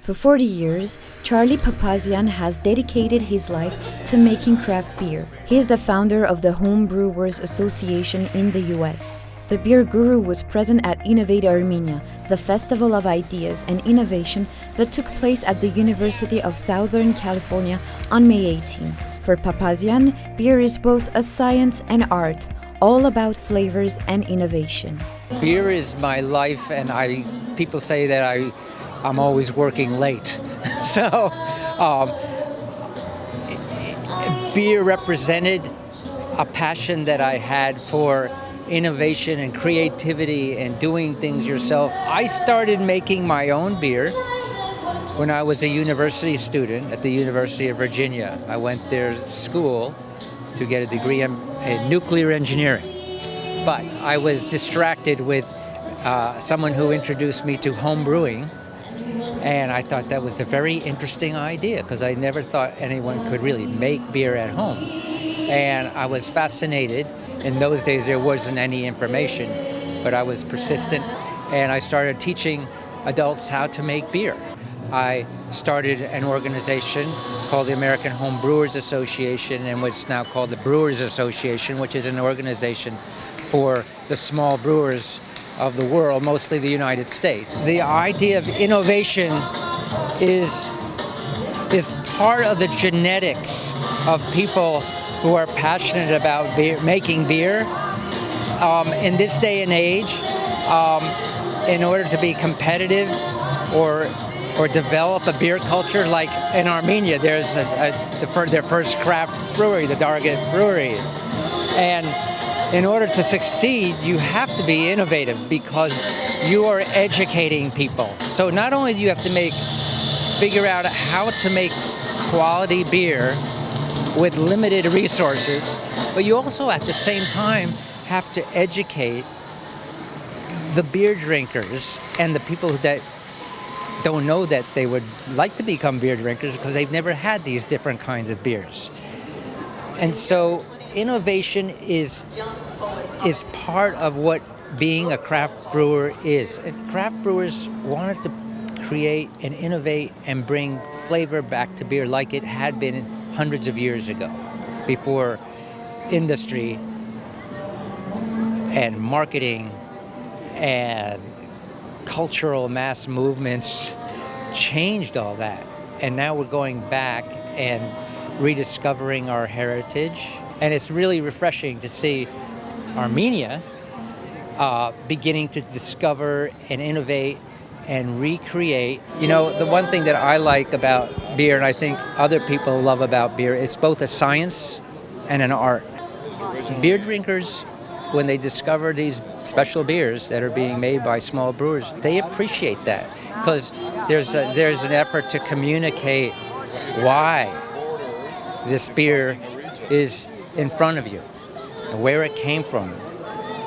For 40 years, Charlie Papazian has dedicated his life to making craft beer. He is the founder of the Home Brewers Association in the US. The beer guru was present at Innovate Armenia, the festival of ideas and innovation that took place at the University of Southern California on May 18. For Papazian, beer is both a science and art, all about flavors and innovation. Beer is my life, and people say that I'm always working late. So beer represented a passion that I had for innovation and creativity and doing things yourself. I started making my own beer when I was a university student at the University of Virginia. I went there to school to get a degree in nuclear engineering. But I was distracted with someone who introduced me to home brewing. And I thought that was a very interesting idea because I never thought anyone could really make beer at home. And I was fascinated. In those days, there wasn't any information, but I was persistent. And I started teaching adults how to make beer. I started an organization called the American Home Brewers Association, and what's now called the Brewers Association, which is an organization for the small brewers of the world, mostly the United States. The idea of innovation is part of the genetics of people who are passionate about beer, making beer. In this day and age, in order to be competitive or develop a beer culture, like in Armenia, there's their first craft brewery, the Darget Brewery. And in order to succeed, you have to be innovative because you are educating people. So not only do you have to figure out how to make quality beer with limited resources, but you also at the same time have to educate the beer drinkers and the people that don't know that they would like to become beer drinkers because they've never had these different kinds of beers. And so innovation is part of what being a craft brewer is. And craft brewers wanted to create and innovate and bring flavor back to beer like it had been hundreds of years ago, before industry and marketing and cultural mass movements changed all that. And now we're going back and rediscovering our heritage. And it's really refreshing to see Armenia beginning to discover and innovate and recreate. You know, the one thing that I like about beer, and I think other people love about beer, it's both a science and an art. Beer drinkers, when they discover these special beers that are being made by small brewers, they appreciate that because there's an effort to communicate why this beer is in front of you and where it came from.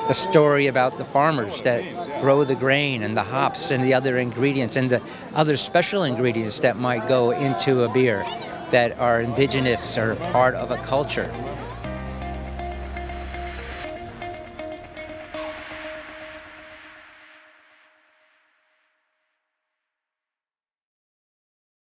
The story about the farmers that grow the grain and the hops and the other ingredients and the other special ingredients that might go into a beer that are indigenous or part of a culture.